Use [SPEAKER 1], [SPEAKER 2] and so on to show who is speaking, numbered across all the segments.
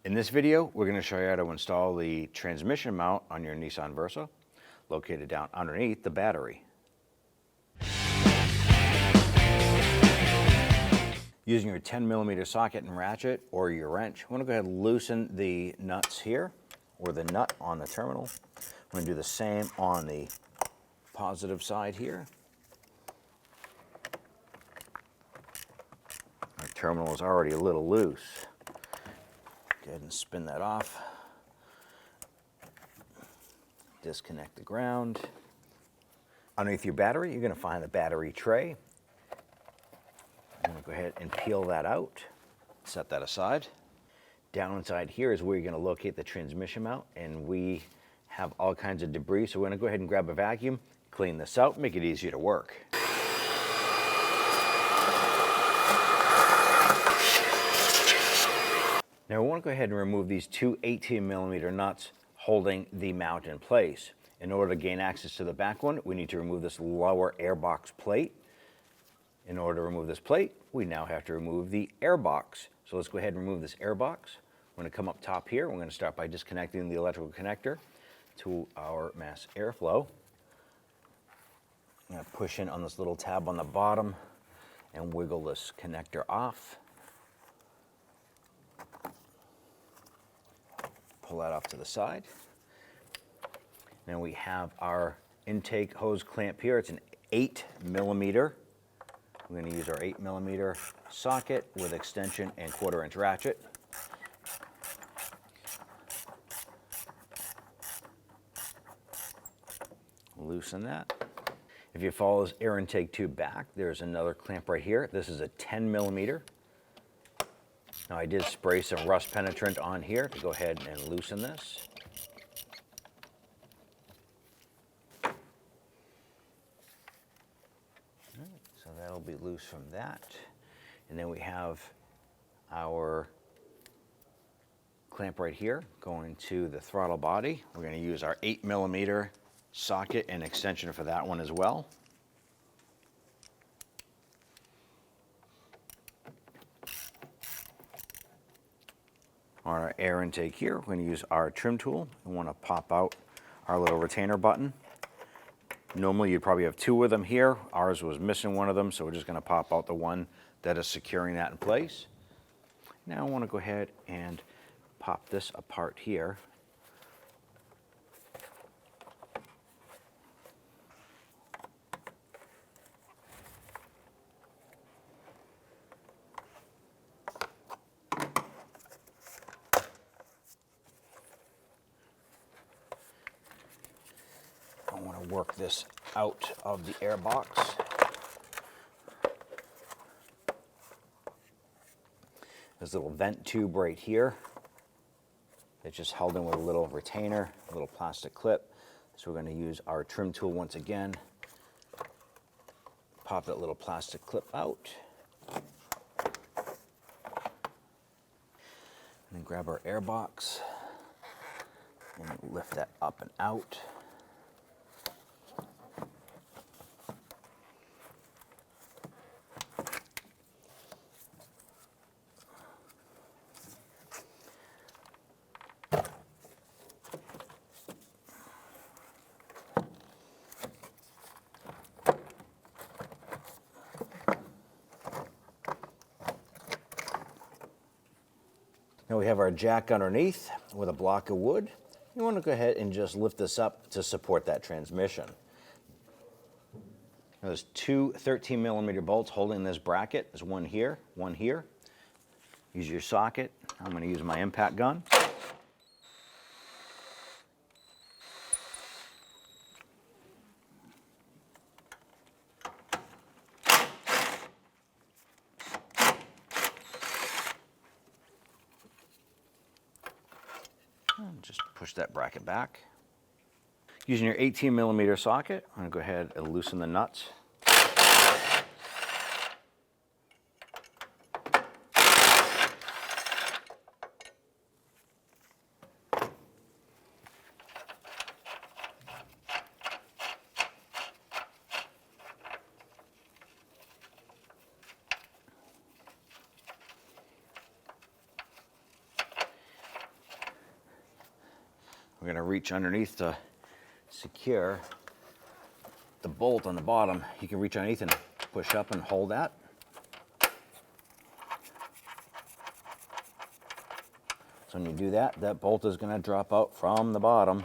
[SPEAKER 1] In this video, we're going to show you how to install the transmission mount on your Nissan Versa, located down underneath the battery. Using your 10mm socket and ratchet or your wrench, I'm going to go ahead and loosen the nuts here, or the nut on the terminal. I'm going to do the same on the positive side here. Our terminal is already a little loose. Go ahead and spin that off. Disconnect the ground. Underneath your battery, you're going to find the battery tray. I'm going to go ahead and peel that out. Set that aside. Down inside here is where you're going to locate the transmission mount, and we have all kinds of debris, so we're going to go ahead and grab a vacuum, clean this out, make it easier to work. Now we want to go ahead and remove these two 18mm nuts holding the mount in place. In order to gain access to the back one, we need to remove this lower airbox plate. In order to remove this plate, we now have to remove the airbox. So let's go ahead and remove this airbox. We're going to come up top here. We're going to start by disconnecting the electrical connector to our mass airflow. I'm going to push in on this little tab on the bottom and wiggle this connector off. Pull that off to the side. Then we have our intake hose clamp here. It's an 8mm. We're going to use our 8mm socket with extension and 1/4-inch ratchet. Loosen that. If you follow this air intake tube back, there's another clamp right here. This is a 10mm. Now I did spray some rust penetrant on here to go ahead and loosen this. So that'll be loose from that. And then we have our clamp right here going to the throttle body. We're going to use our 8mm socket and extension for that one as well. On our air intake here, we're going to use our trim tool. We want to pop out our little retainer button. Normally you'd probably have two of them here. Ours was missing one of them, so we're just going to pop out the one that is securing that in place. Now I want to go ahead and pop this apart here. I want to work this out of the air box. There's a little vent tube right here. It's just held in with a little retainer, a little plastic clip. So we're going to use our trim tool once again. Pop that little plastic clip out. And then grab our air box and lift that up and out. Now we have our jack underneath with a block of wood. You want to go ahead and just lift this up to support that transmission. Now there's two 13mm bolts holding this bracket. There's one here, one here. Use your socket. I'm going to use my impact gun. And just push that bracket back. Using your 18mm socket, I'm going to go ahead and loosen the nuts. We're going to reach underneath to secure the bolt on the bottom. You can reach underneath and push up and hold that. So when you do that, that bolt is going to drop out from the bottom.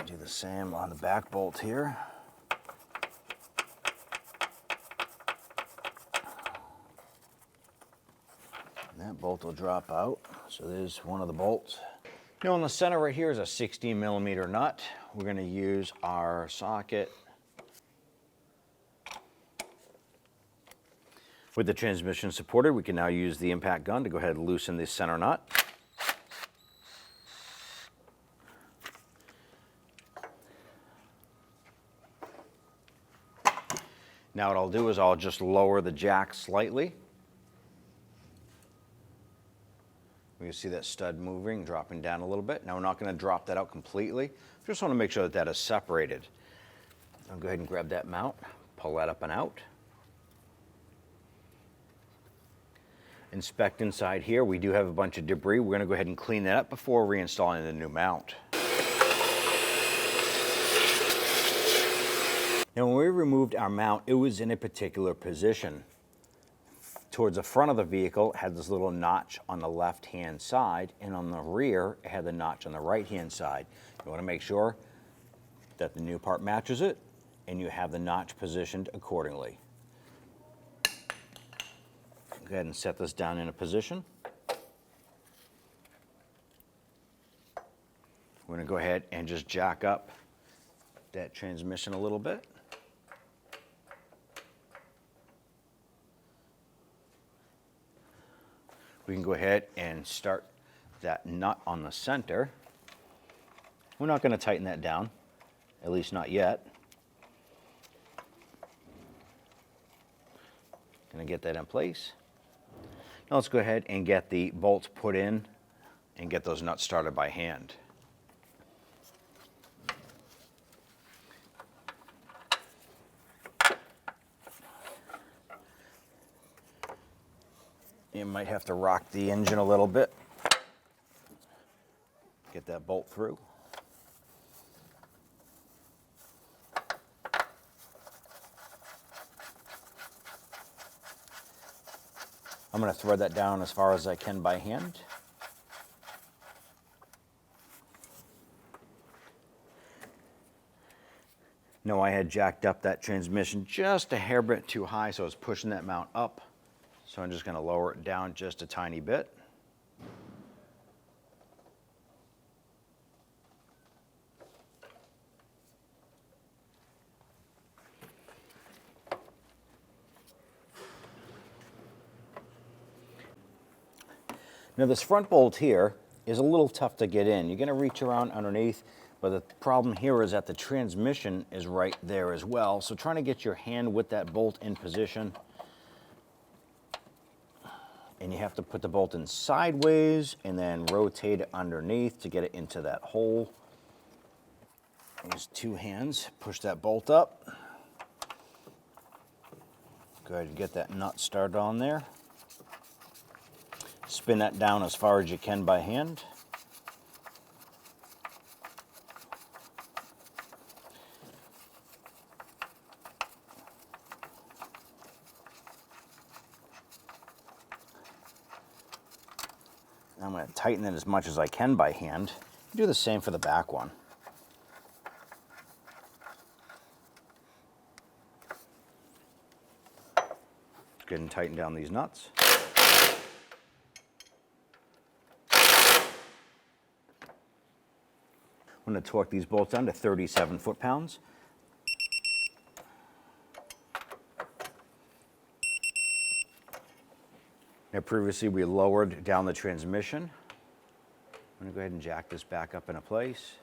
[SPEAKER 1] Do the same on the back bolt here. And that bolt will drop out. So there's one of the bolts. Now in the center right here is a 16 millimeter nut. We're going to use our socket. With the transmission supported, we can now use the impact gun to go ahead and loosen this center nut. Now what I'll do is I'll just lower the jack slightly. You can see that stud moving, dropping down a little bit. Now we're not going to drop that out completely. Just want to make sure that that is separated. I'll go ahead and grab that mount, pull that up and out. Inspect inside here. We do have a bunch of debris. We're going to go ahead and clean that up before reinstalling the new mount. Now when we removed our mount, it was in a particular position. Towards the front of the vehicle, it had this little notch on the left-hand side, and on the rear, it had the notch on the right-hand side. You want to make sure that the new part matches it, and you have the notch positioned accordingly. Go ahead and set this down in a position. We're going to go ahead and just jack up that transmission a little bit. We can go ahead and start that nut on the center. We're not going to tighten that down, at least not yet. Going to get that in place. Now let's go ahead and get the bolts put in and get those nuts started by hand. You might have to rock the engine a little bit. Get that bolt through. I'm going to thread that down as far as I can by hand. No, I had jacked up that transmission just a hair bit too high, so I was pushing that mount up. So I'm just going to lower it down just a tiny bit. Now this front bolt here is a little tough to get in. You're going to reach around underneath, but the problem here is that the transmission is right there as well. So trying to get your hand with that bolt in position, and you have to put the bolt in sideways and then rotate it underneath to get it into that hole. Use two hands, push that bolt up. Go ahead and get that nut started on there. Spin that down as far as you can by hand. I'm going to tighten it as much as I can by hand. Do the same for the back one. Go ahead and tighten down these nuts. I'm going to torque these bolts down to 37 foot-pounds. Now previously we lowered down the transmission. I'm going to go ahead and jack this back up into place.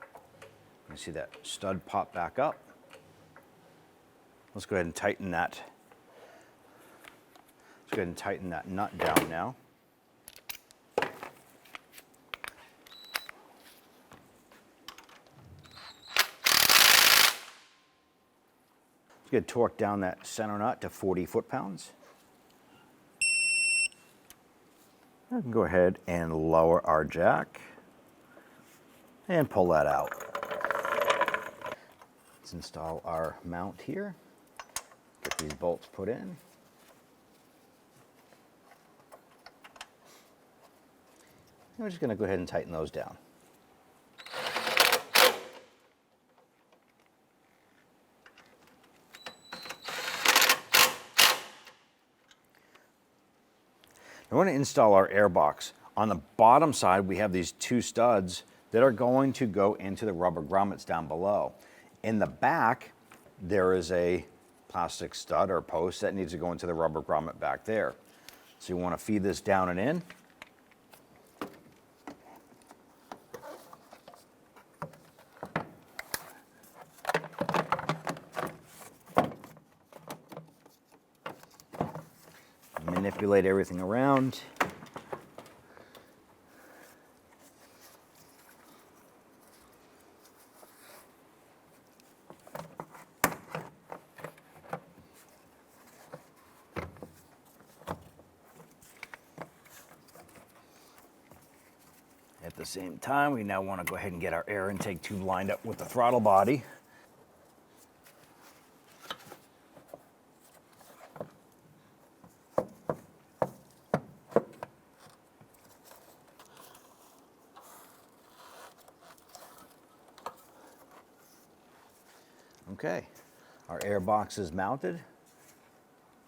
[SPEAKER 1] You can see that stud pop back up. Let's go ahead and tighten that. Let's go ahead and tighten that nut down now. Let's get torque down that center nut to 40 foot-pounds. I can go ahead and lower our jack and pull that out. Let's install our mount here. Get these bolts put in. And we're just going to go ahead and tighten those down. Now we're going to install our air box. On the bottom side, we have these two studs that are going to go into the rubber grommets down below. In the back, there is a plastic stud or post that needs to go into the rubber grommet back there. So you want to feed this down and in. Manipulate everything around. At the same time, we now want to go ahead and get our air intake tube lined up with the throttle body. Okay, our air box is mounted.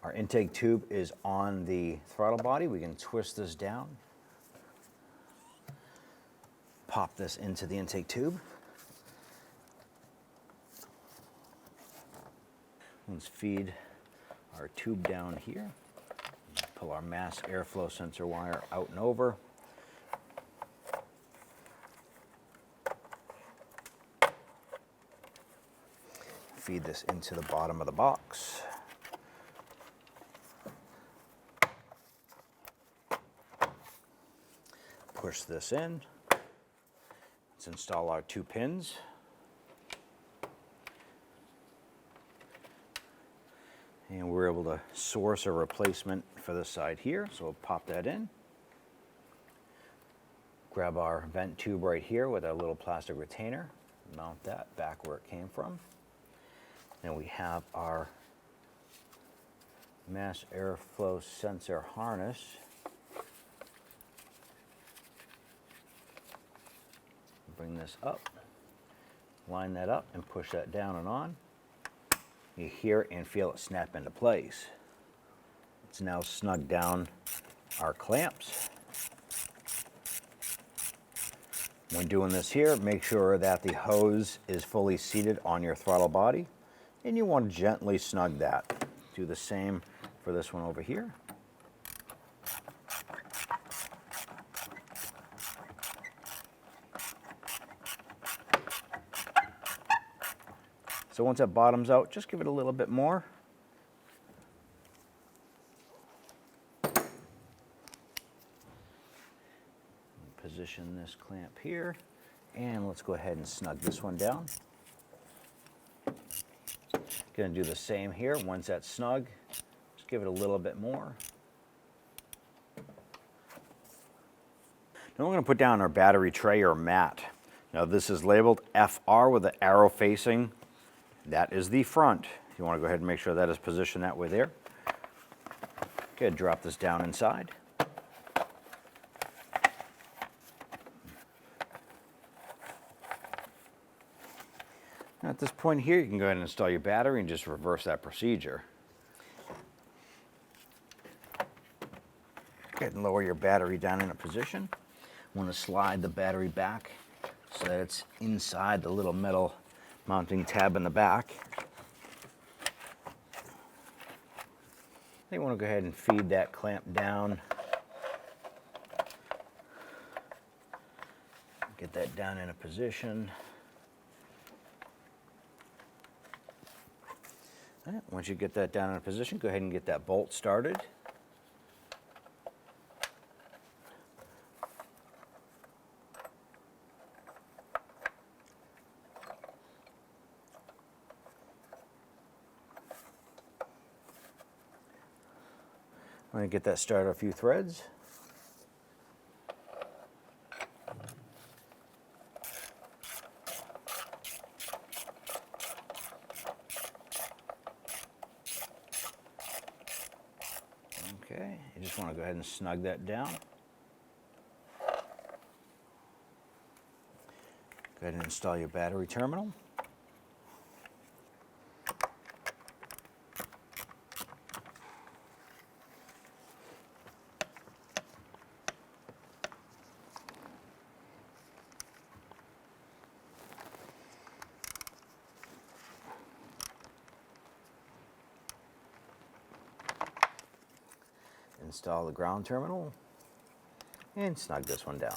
[SPEAKER 1] Our intake tube is on the throttle body. We can twist this down. Pop this into the intake tube. Let's feed our tube down here. Pull our mass airflow sensor wire out and over. Feed this into the bottom of the box. Push this in. Let's install our two pins. And we're able to source a replacement for this side here, so we'll pop that in. Grab our vent tube right here with our little plastic retainer, mount that back where it came from. Then we have our mass airflow sensor harness. Bring this up, line that up and push that down and on. You hear and feel it snap into place. Let's now snug down our clamps. When doing this here, make sure that the hose is fully seated on your throttle body, and you want to gently snug that. Do the same for this one over here. So once that bottoms out, just give it a little bit more. Position this clamp here, and let's go ahead and snug this one down. Going to do the same here. Once that's snug, just give it a little bit more. Now we're going to put down our battery tray or mat. Now this is labeled FR with the arrow facing. That is the front. You want to go ahead and make sure that is positioned that way there. Okay, drop this down inside. Now at this point here, you can go ahead and install your battery and just reverse that procedure. Go ahead and lower your battery down in a position. You want to slide the battery back so that it's inside the little metal mounting tab in the back. Then you want to go ahead and feed that clamp down. Get that down in a position. All right, once you get that down in a position, go ahead and get that bolt started. I'm going to get that started a few threads. Okay, you just want to go ahead and snug that down. Go ahead and install your battery terminal. Install the ground terminal and snug this one down.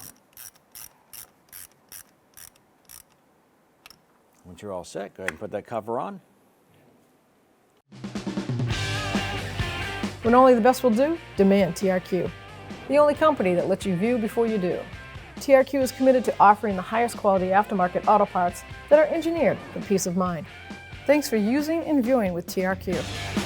[SPEAKER 1] Once you're all set, go ahead and put that cover on.
[SPEAKER 2] When only the best will do, demand TRQ. The only company that lets you view before you do. TRQ is committed to offering the highest quality aftermarket auto parts that are engineered for peace of mind. Thanks for using and viewing with TRQ.